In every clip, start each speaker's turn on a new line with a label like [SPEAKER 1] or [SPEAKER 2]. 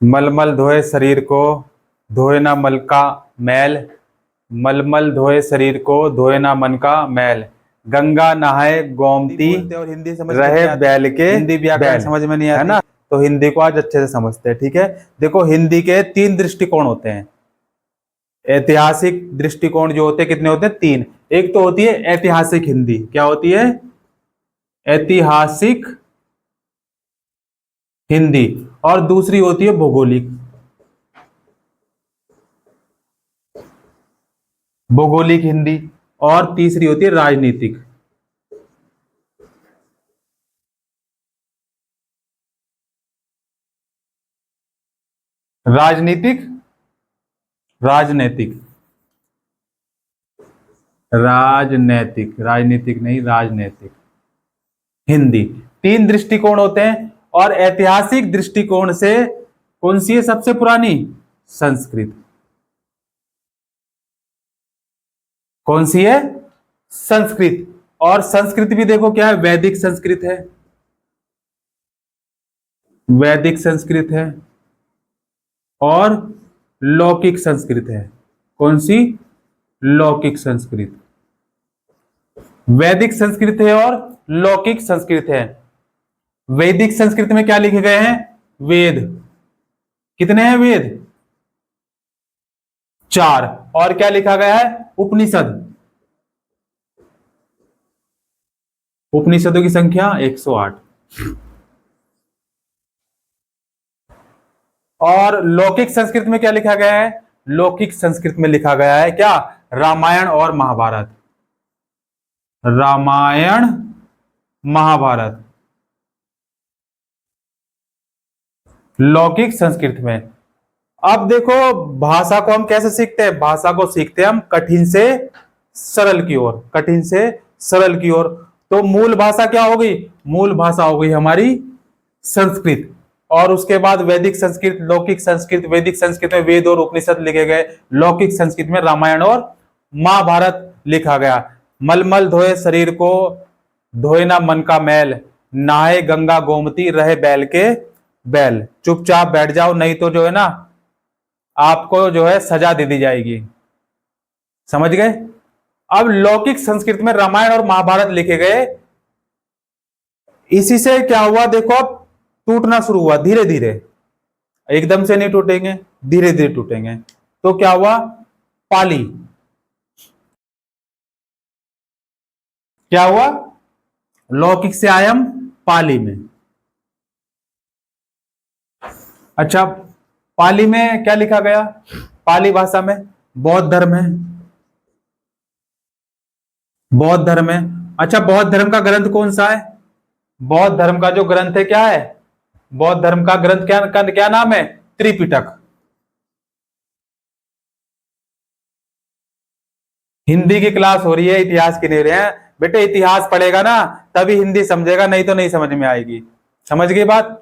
[SPEAKER 1] मलमल धोए शरीर को, धोए ना मल का मैल। मलमल धोए शरीर को, धोए ना मन का मैल। गंगा नहाए गोमती,
[SPEAKER 2] और हिंदी समझ
[SPEAKER 1] रहे बैल के
[SPEAKER 2] हिंदी व्याकरण
[SPEAKER 1] बैल।
[SPEAKER 2] समझ में नहीं
[SPEAKER 1] है
[SPEAKER 2] आती
[SPEAKER 1] ना। तो हिंदी को आज अच्छे से समझते हैं। ठीक है, देखो हिंदी के 3 दृष्टिकोण होते हैं। ऐतिहासिक दृष्टिकोण जो होते हैं कितने होते हैं? 3। एक तो होती है ऐतिहासिक हिंदी। क्या होती है? ऐतिहासिक हिंदी। और दूसरी होती है भौगोलिक। भौगोलिक हिंदी। और तीसरी होती है राजनीतिक। राजनीतिक, राजनैतिक, राजनैतिक, राजनीतिक नहीं, राजनैतिक हिंदी। 3 दृष्टिकोण होते हैं। और ऐतिहासिक दृष्टिकोण से कौन सी है सबसे पुरानी? संस्कृत। कौन सी है? संस्कृत। और संस्कृत भी देखो क्या है, वैदिक संस्कृत है। वैदिक संस्कृत है और लौकिक संस्कृत है। कौन सी? लौकिक संस्कृत। वैदिक संस्कृत है और लौकिक संस्कृत है। वैदिक संस्कृत में क्या लिखे गए हैं? वेद। कितने हैं वेद? 4। और क्या लिखा गया है? उपनिषद। उपनिषदों की संख्या 108। और लौकिक संस्कृत में क्या लिखा गया है? लौकिक संस्कृत में लिखा गया है क्या? रामायण और महाभारत। रामायण महाभारत लौकिक संस्कृत में। अब देखो भाषा को हम कैसे सीखते हैं? भाषा को सीखते हैं हम कठिन से सरल की ओर। कठिन से सरल की ओर। तो मूल भाषा क्या हो गई? मूल भाषा हो गई हमारी संस्कृत। और उसके बाद वैदिक संस्कृत, लौकिक संस्कृत। वैदिक संस्कृत में वेद और उपनिषद लिखे गए। लौकिक संस्कृत में रामायण और महाभारत लिखा गया। मलमल धोए शरीर को, धोए ना मन का मैल। नहाए गंगा गोमती, रहे बैल के बैल। चुपचाप बैठ जाओ, नहीं तो जो है ना आपको जो है सजा दे दी जाएगी। समझ गए? अब लौकिक संस्कृत में रामायण और महाभारत लिखे गए। इसी से क्या हुआ देखो, अब टूटना शुरू हुआ धीरे धीरे। एकदम से नहीं टूटेंगे, धीरे धीरे टूटेंगे। तो क्या हुआ? पाली। क्या हुआ? लौकिक से आए हम पाली में। अच्छा, पाली में क्या लिखा गया? पाली भाषा में बौद्ध धर्म है। बौद्ध धर्म है। अच्छा, बौद्ध धर्म का ग्रंथ कौन सा है? बौद्ध धर्म का जो ग्रंथ है क्या है? बौद्ध धर्म का ग्रंथ क्या नाम है? त्रिपिटक। हिंदी की क्लास हो रही है, इतिहास की नहीं रहे हैं बेटे। इतिहास पढ़ेगा ना तभी हिंदी समझेगा, नहीं तो नहीं समझ में आएगी। समझ गई बात?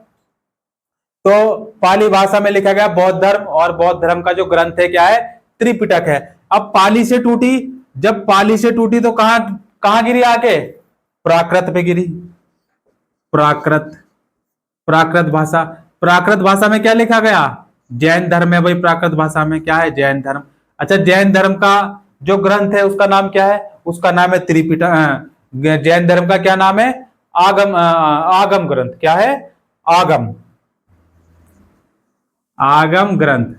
[SPEAKER 1] तो पाली भाषा में लिखा गया बौद्ध धर्म। और बौद्ध धर्म का जो ग्रंथ है क्या है? त्रिपिटक है। अब पाली से टूटी। जब पाली से टूटी तो कहां कहां गिरी आके? प्राकृत पे गिरी। प्राकृत। प्राकृत भाषा। प्राकृत भाषा में क्या लिखा गया? जैन धर्म है भाई। प्राकृत भाषा में क्या है? जैन धर्म। अच्छा, जैन धर्म का जो ग्रंथ है उसका नाम क्या है? उसका नाम है त्रिपिटक। जैन धर्म का क्या नाम है? आगम। आगम ग्रंथ। क्या है? आगम। आगम ग्रंथ।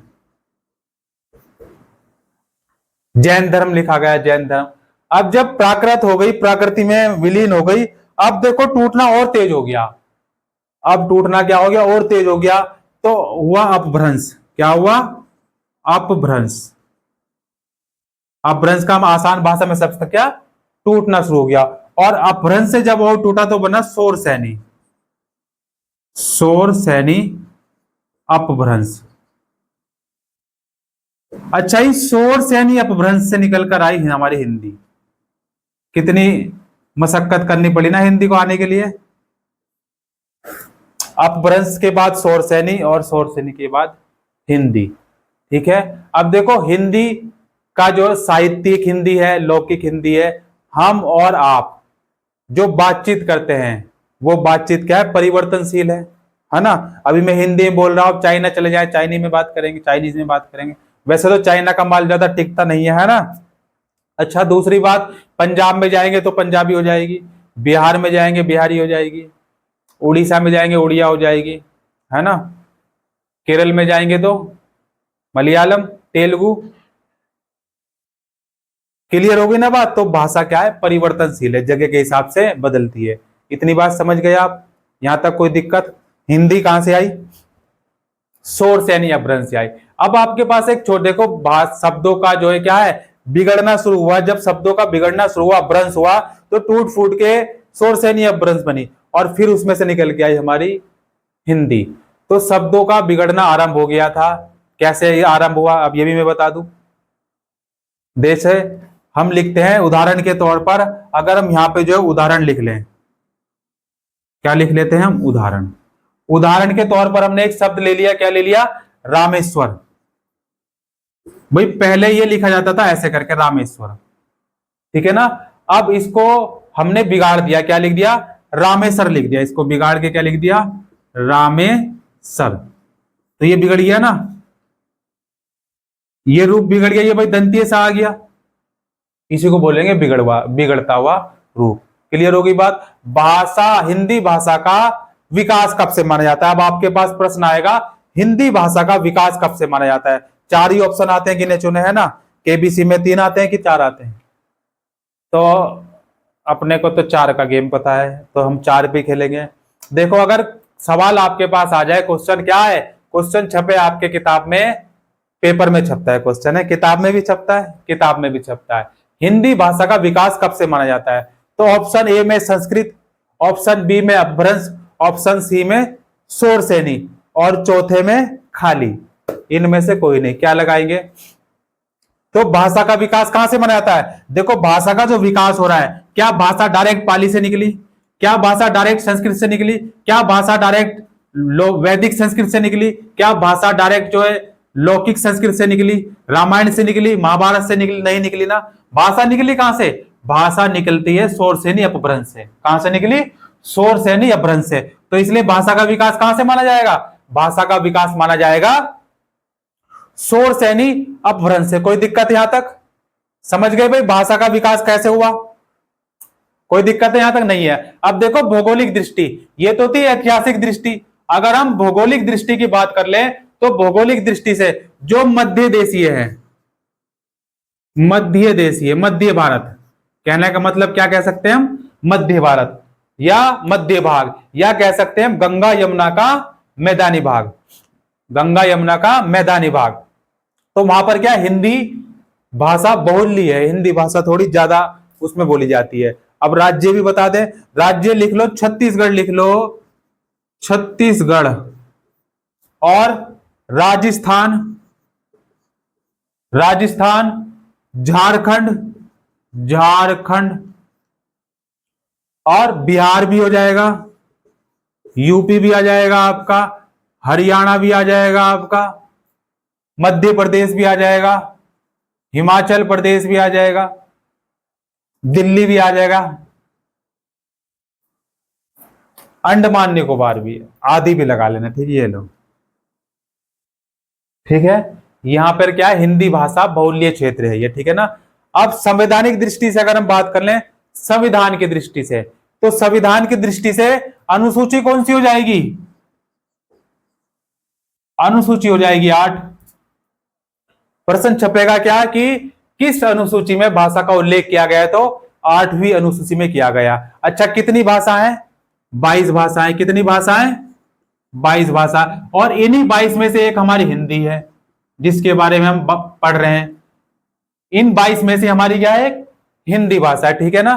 [SPEAKER 1] जैन धर्म लिखा गया, जैन धर्म। अब जब प्राकृत हो गई, प्रकृति में विलीन हो गई, अब देखो टूटना और तेज हो गया। अब टूटना क्या हो गया? और तेज हो गया। तो हुआ अपभ्रंश। क्या हुआ? अपभ्रंश। अपभ्रंश का हम आसान भाषा में सब क्या? टूटना शुरू हो गया। और अपभ्रंश से जब और टूटा तो बना शोर सैनी। शोर सैनी अपभ्रंश। अच्छा, इस शोर सैनी अपभ्रंश से निकलकर आई हमारी हिंदी। कितनी मशक्कत करनी पड़ी ना हिंदी को आने के लिए। अपभ्रंश के बाद शोर सैनी और शोर सैनी के बाद हिंदी। ठीक है, अब देखो हिंदी का जो साहित्यिक हिंदी है, लौकिक हिंदी है, हम और आप जो बातचीत करते हैं वो बातचीत क्या है? परिवर्तनशील है। है ना। अभी मैं हिंदी में बोल रहा हूँ, चाइना चले जाए चाइनीज में बात करेंगे, चाइनीज में बात करेंगे। वैसे तो चाइना का माल ज्यादा टिकता नहीं है ना। अच्छा, दूसरी बात, पंजाब में जाएंगे तो पंजाबी हो जाएगी, बिहार में जाएंगे बिहारी हो जाएगी, उड़ीसा में जाएंगे उड़िया हो जाएगी, है ना। केरल में जाएंगे तो मलयालम, तेलुगु। क्लियर होगी ना बात। तो भाषा क्या है, परिवर्तनशील है, जगह के हिसाब से बदलती है। इतनी बात समझ गए आप, यहां तक कोई दिक्कत। हिंदी कहां से आई, सोर्स यानी अपभ्रंश से आई। अब आपके पास एक छोड़ देखो, शब्दों का जो है क्या है, बिगड़ना शुरू हुआ। जब शब्दों का बिगड़ना शुरू हुआ, अपभ्रंश हुआ, तो टूट फूट के सोर्स यानी अपभ्रंश बनी, और फिर उसमें से निकल के आई हमारी हिंदी। तो शब्दों का बिगड़ना आरंभ हो गया था। कैसे ये आरंभ हुआ, अब ये भी मैं बता दूं। देश है, हम लिखते हैं उदाहरण के तौर पर, अगर हम यहां पे जो है उदाहरण लिख लें, क्या लिख लेते हैं हम, उदाहरण। उदाहरण के तौर पर हमने एक शब्द ले लिया, क्या ले लिया, रामेश्वर। भाई पहले ये लिखा जाता था ऐसे करके, रामेश्वर, ठीक है ना। अब इसको हमने बिगाड़ दिया, क्या लिख दिया, रामेश्वर लिख दिया। इसको बिगाड़ के क्या लिख दिया, रामेश्वर। तो ये बिगड़ गया ना, ये रूप बिगड़ गया, ये भाई दंतीय सा आ गया, इसी को बोलेंगे बिगड़ता हुआ रूप। क्लियर होगी बात। भाषा, हिंदी भाषा का विकास कब से माना जाता है। अब आपके पास प्रश्न आएगा, हिंदी भाषा का विकास कब से माना जाता है। चार ही ऑप्शन आते हैं गिने चुने, है ना। केबीसी में 3 आते हैं कि 4 आते हैं, तो अपने को तो 4 का गेम पता है, तो हम 4 पे खेलेंगे। देखो, अगर सवाल आपके पास आ जाए, क्वेश्चन क्या है, क्वेश्चन छपे आपके किताब में, पेपर में छपता है क्वेश्चन, है किताब में भी छपता है, किताब में भी छपता है। हिंदी भाषा का विकास कब से माना जाता है, तो ऑप्शन ए में संस्कृत, ऑप्शन बी में अपभ्रंश, ऑप्शन सी में शोरसेनी, और चौथे में खाली। इनमें से कोई नहीं, क्या लगाएंगे। तो भाषा का विकास कहां से माना जाता है। देखो, भाषा का जो विकास हो रहा है, क्या भाषा डायरेक्ट पाली से निकली, क्या भाषा डायरेक्ट संस्कृत से निकली, क्या भाषा डायरेक्ट वैदिक संस्कृत से निकली, क्या भाषा डायरेक्ट जो है लौकिक संस्कृत से निकली, रामायण से निकली, महाभारत से निकली, नहीं निकली ना। भाषा निकली कहां से, भाषा निकलती है शोरसेनी अपभ्रंश से। कहां से निकली, शोरसेनी अपभ्रंश से। तो इसलिए भाषा का विकास कहां से माना जाएगा, भाषा का विकास माना जाएगा शोरसेनी अपभ्रंश से। कोई दिक्कत यहां तक, समझ गए भाई भाषा का विकास कैसे हुआ, कोई दिक्कत यहां तक नहीं है। अब देखो, भौगोलिक दृष्टि, ये तो थी ऐतिहासिक दृष्टि। अगर हम भौगोलिक दृष्टि की बात कर लें, तो भौगोलिक दृष्टि से जो मध्य देशीय है, मध्य देशीय, मध्य भारत, कहने का मतलब क्या कह सकते हैं हम, मध्य भारत या मध्य भाग, या कह सकते हैं गंगा यमुना का मैदानी भाग, गंगा यमुना का मैदानी भाग। तो वहां पर क्या, हिंदी भाषा बहुल्य है, हिंदी भाषा थोड़ी ज्यादा उसमें बोली जाती है। अब राज्य भी बता दें, राज्य लिख लो, छत्तीसगढ़ लिख लो, छत्तीसगढ़, और राजस्थान, राजस्थान, झारखंड, झारखंड, और बिहार भी हो जाएगा, यूपी भी आ जाएगा आपका, हरियाणा भी आ जाएगा आपका, मध्य प्रदेश भी आ जाएगा, हिमाचल प्रदेश भी आ जाएगा, दिल्ली भी आ जाएगा, अंडमान निकोबार भी, आदि भी लगा लेना, ठीक है ये लोग, ठीक है। यहां पर क्या है, हिंदी भाषा बहुल्य क्षेत्र है ये, ठीक है ना। अब संवैधानिक दृष्टि से अगर हम बात कर लें, संविधान की दृष्टि से, तो संविधान की दृष्टि से अनुसूची कौन सी हो जाएगी, अनुसूची हो जाएगी 8। प्रश्न छपेगा क्या कि किस अनुसूची में भाषा का उल्लेख किया गया है, तो 8वीं अनुसूची में किया गया। अच्छा, कितनी भाषा है, 22 भाषाएं। कितनी भाषाएं, 22 भाषा। और इन्हीं 22 में से एक हमारी हिंदी है, जिसके बारे में हम पढ़ रहे हैं। इन 22 में से हमारी क्या है, हिंदी भाषा है, ठीक है ना।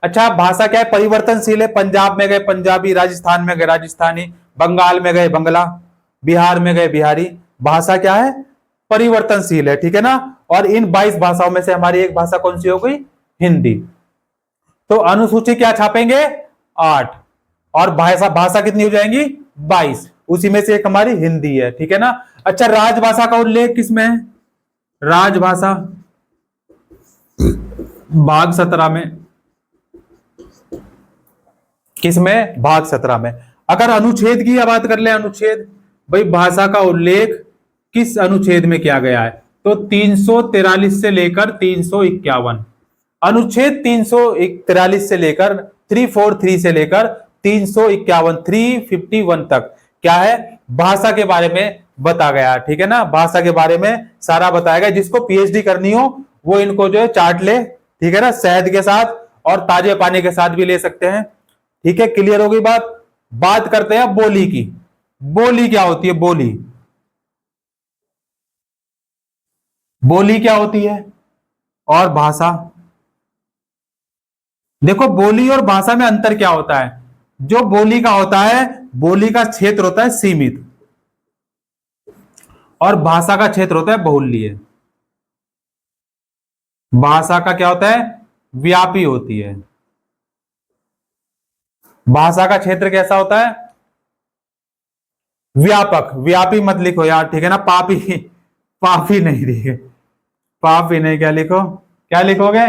[SPEAKER 1] अच्छा, भाषा क्या है, परिवर्तनशील है। पंजाब में गए पंजाबी, राजस्थान में गए राजस्थानी, बंगाल में गए बंगला, बिहार में गए बिहारी। भाषा क्या है, परिवर्तनशील है, ठीक है ना। और इन 22 भाषाओं में से हमारी एक भाषा कौन सी हो गई, हिंदी। तो अनुसूची क्या छापेंगे, 8, और भाषा कितनी हो जाएंगी, 22। उसी में से एक हमारी हिंदी है, ठीक है ना। अच्छा, राजभाषा का उल्लेख किसमें है, राजभाषा भाग 17 में, किसमें, भाग 17 में। अगर अनुच्छेद की बात कर ले, अनुच्छेद, भाई भाषा का उल्लेख किस अनुच्छेद में किया गया है, तो 343 से लेकर 351। अनुच्छेद 343 से लेकर 343 से लेकर 351, 351 तक क्या है, भाषा के बारे में बता गया, ठीक है ना, भाषा के बारे में सारा बताया गया। जिसको पीएचडी करनी हो वो इनको जो है चार्ट ले, ठीक है ना, शहद के साथ और ताजे पानी के साथ भी ले सकते हैं। ठीक है, क्लियर हो गई बात। बात करते हैं बोली की। बोली क्या होती है, बोली, बोली क्या होती है और भाषा। देखो बोली और भाषा में अंतर क्या होता है। जो बोली का होता है, बोली का क्षेत्र होता है सीमित और भाषा का क्षेत्र होता है बहुल्य। भाषा का क्या होता है, व्यापी होती है। भाषा का क्षेत्र कैसा होता है, व्यापक। व्यापी मत लिखो यार, ठीक है ना, पापी, पापी नहीं लिखे, पापी नहीं, क्या लिखो, क्या लिखोगे,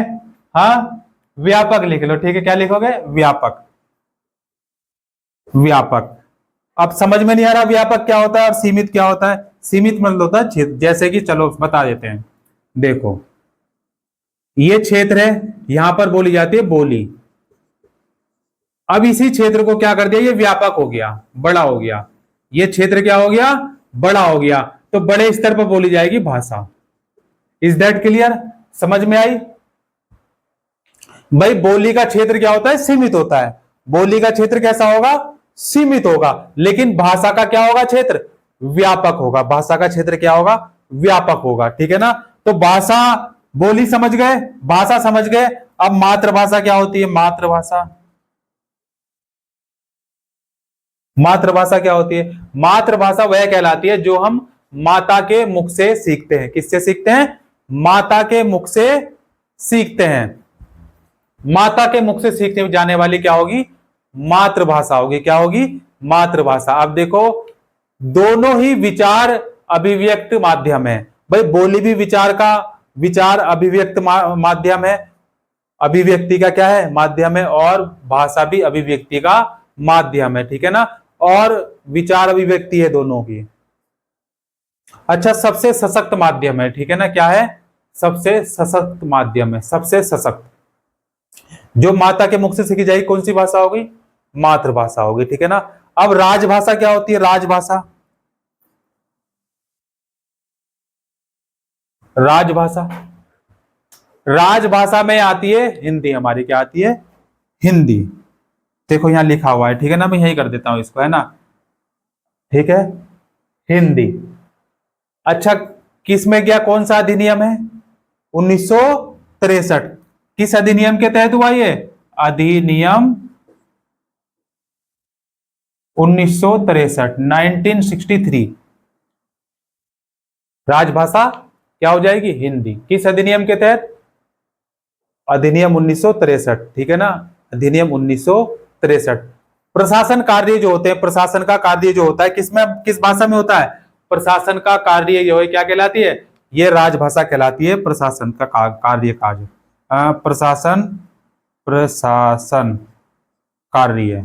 [SPEAKER 1] हाँ व्यापक लिख लो, ठीक है, क्या लिखोगे, व्यापक, व्यापक। अब समझ में नहीं आ रहा व्यापक क्या होता है और सीमित क्या होता है। सीमित मतलब होता है क्षेत्र, जैसे कि चलो बता देते हैं। देखो ये क्षेत्र है, यहां पर बोली जाती है बोली। अब इसी क्षेत्र को क्या कर दिया, ये व्यापक हो गया, बड़ा हो गया। ये क्षेत्र क्या हो गया, बड़ा हो गया, तो बड़े स्तर पर बोली जाएगी भाषा। इज दैट क्लियर, समझ में आई। भाई बोली का क्षेत्र क्या होता है, सीमित होता है। बोली का क्षेत्र कैसा होगा, सीमित होगा, लेकिन भाषा का क्या होगा, क्षेत्र व्यापक होगा। भाषा का क्षेत्र क्या होगा, व्यापक होगा, ठीक है ना। तो भाषा, बोली समझ गए, भाषा समझ गए। अब मातृभाषा क्या होती है, मातृभाषा। मातृभाषा क्या होती है, मातृभाषा वह कहलाती है जो हम माता के मुख से सीखते हैं। किससे सीखते हैं, माता के मुख से सीखते हैं। माता के मुख से सीखने जाने वाली क्या होगी, मातृभाषा होगी। क्या होगी, मातृभाषा। अब देखो दोनों ही विचार अभिव्यक्त माध्यम है। भाई बोली भी विचार का, विचार अभिव्यक्त माध्यम है, अभिव्यक्ति का क्या है, माध्यम है, और भाषा भी अभिव्यक्ति का माध्यम है, ठीक है ना, और विचार अभिव्यक्ति है दोनों की। अच्छा, सबसे सशक्त माध्यम है, ठीक है ना, क्या है, सबसे सशक्त माध्यम है, सबसे सशक्त। जो माता के मुख से सीखी जाएगी कौन सी भाषा होगी, मातृभाषा होगी, ठीक है ना। अब राजभाषा क्या होती है, राजभाषा। राजभाषा, राजभाषा में आती है हिंदी, हमारी क्या आती है, हिंदी। देखो यहां लिखा हुआ है, ठीक है ना, मैं यही कर देता हूं इसको, है ना, ठीक है, हिंदी। अच्छा, किस में गया, कौन सा अधिनियम है, 1963। किस अधिनियम के तहत हुआ ये, अधिनियम 1963, 1963। राजभाषा क्या हो जाएगी, हिंदी। किस अधिनियम के तहत, अधिनियम 1963, ठीक है ना, अधिनियम 1963। प्रशासन कार्य जो होते हैं, प्रशासन का कार्य जो होता है किसमें, किस भाषा में होता है, प्रशासन का कार्य जो है क्या कहलाती है, ये राजभाषा कहलाती है। प्रशासन का कार्य, काज, प्रशासन, प्रशासन कार्य,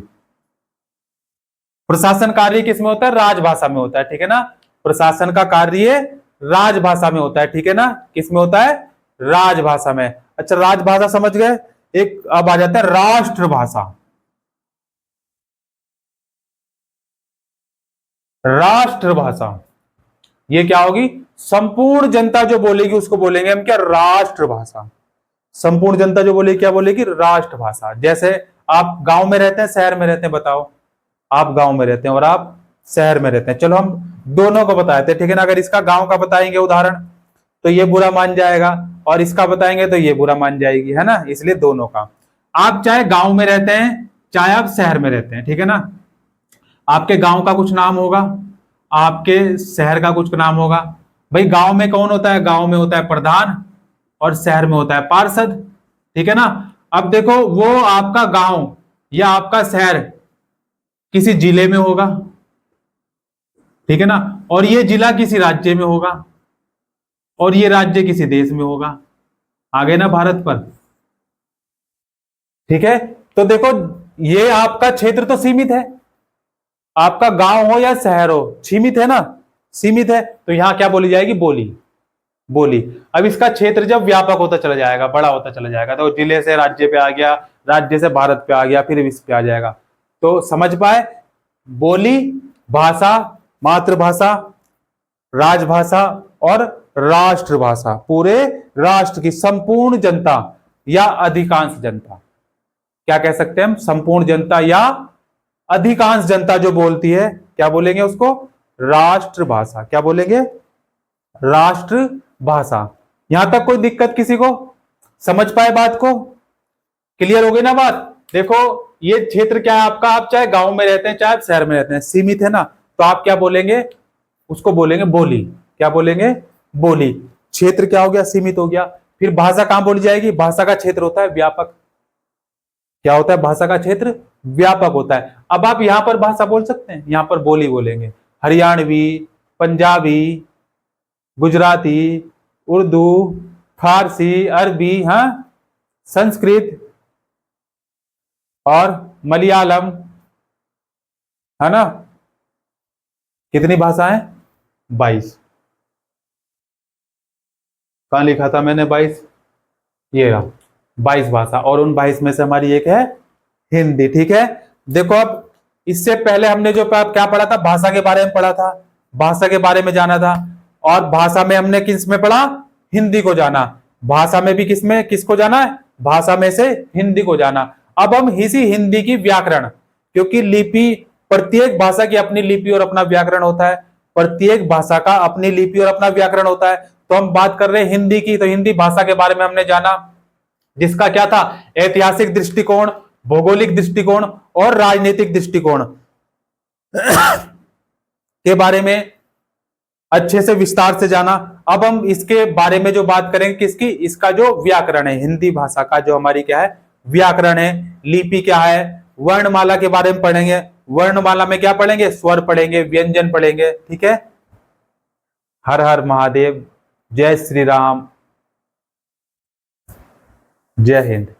[SPEAKER 1] प्रशासन कार्य किसमें होता है, राजभाषा में होता है, ठीक है ना। प्रशासन का कार्य राजभाषा में होता है, ठीक है ना, किसमें होता है, राजभाषा में। अच्छा, राजभाषा समझ गए। एक अब आ जाता है राष्ट्रभाषा। राष्ट्रभाषा ये क्या होगी, संपूर्ण जनता जो बोलेगी उसको बोलेंगे हम क्या, राष्ट्रभाषा। संपूर्ण जनता जो बोलेगी क्या बोलेगी, राष्ट्रभाषा। जैसे आप गांव में रहते हैं, शहर में रहते हैं, बताओ, आप गांव में रहते हैं और आप शहर में रहते हैं, चलो हम दोनों को बताते हैं, ठीक है ना। अगर इसका गांव का बताएंगे उदाहरण तो ये बुरा मान जाएगा, और इसका बताएंगे तो ये बुरा मान जाएगी, है ना, इसलिए दोनों का। आप चाहे गांव में रहते हैं चाहे आप शहर में रहते हैं, ठीक है ना, आपके गांव का कुछ नाम होगा, आपके शहर का कुछ नाम होगा। भाई गांव में कौन होता है, गांव में होता है प्रधान और शहर में होता है पार्षद, ठीक है ना। अब देखो वो आपका गांव या आपका शहर किसी जिले में होगा, ठीक है ना, और ये जिला किसी राज्य में होगा, और ये राज्य किसी देश में होगा। आगे ना भारत पर, ठीक है। तो देखो ये आपका क्षेत्र तो सीमित है, आपका गांव हो या शहर हो, सीमित है ना, सीमित है, तो यहां क्या बोली जाएगी, बोली, बोली। अब इसका क्षेत्र जब व्यापक होता चला जाएगा, बड़ा होता चला जाएगा, तो जिले से राज्य पे आ गया, राज्य से भारत पे आ गया, फिर विश्व पे आ जाएगा। तो समझ पाए, बोली, भाषा, मातृभाषा, राजभाषा और राष्ट्रभाषा, पूरे राष्ट्र की संपूर्ण जनता या अधिकांश जनता, क्या कह सकते हैं हम, संपूर्ण जनता या अधिकांश जनता जो बोलती है, क्या बोलेंगे उसको, राष्ट्रभाषा। क्या बोलेंगे, राष्ट्रभाषा। यहां तक कोई दिक्कत किसी को, समझ पाए बात को, क्लियर हो गई ना बात। देखो ये क्षेत्र क्या है आपका, आप चाहे गांव में रहते हैं चाहे आप शहर में रहते हैं, सीमित है ना, तो आप क्या बोलेंगे, उसको बोलेंगे बोली। क्या बोलेंगे, बोली। क्षेत्र क्या हो गया, सीमित हो गया। फिर भाषा कहां बोली जाएगी, भाषा का क्षेत्र होता है व्यापक। क्या होता है, भाषा का क्षेत्र व्यापक होता है। अब आप यहां पर भाषा बोल सकते हैं, यहां पर बोली बोलेंगे, हरियाणवी, पंजाबी, गुजराती, उर्दू, फारसी, अरबी, हाँ, संस्कृत और मलयालम, है ना। कितनी भाषाएं, 22। कहां लिखा था मैंने 22, ये रहा 22 भाषा, और उन 22 में से हमारी एक है हिंदी। ठीक है, देखो अब इससे पहले हमने जो क्या पढ़ा था, भाषा के बारे में पढ़ा था, भाषा के बारे में जाना था, और भाषा में हमने किस में पढ़ा, हिंदी को जाना। भाषा में भी किसमें, किसको जाना है, भाषा में से हिंदी को जाना। अब हम इसी हिंदी की व्याकरण, क्योंकि लिपि, प्रत्येक भाषा की अपनी लिपि और अपना व्याकरण होता है, प्रत्येक भाषा का अपनी लिपि और अपना व्याकरण होता है। तो हम बात कर रहे हैं हिंदी की, तो हिंदी भाषा के बारे में हमने जाना, जिसका क्या था, ऐतिहासिक दृष्टिकोण, भौगोलिक दृष्टिकोण और राजनीतिक दृष्टिकोण के बारे में अच्छे से विस्तार से जाना। अब हम इसके बारे में जो बात करेंगे, किसकी, इसका जो व्याकरण है, हिंदी भाषा का जो हमारी क्या है, व्याकरण है, लिपि क्या है, वर्णमाला के बारे में पढ़ेंगे। वर्णमाला में क्या पढ़ेंगे, स्वर पढ़ेंगे, व्यंजन पढ़ेंगे। ठीक है, हर हर महादेव, जय श्री राम, जय हिंद।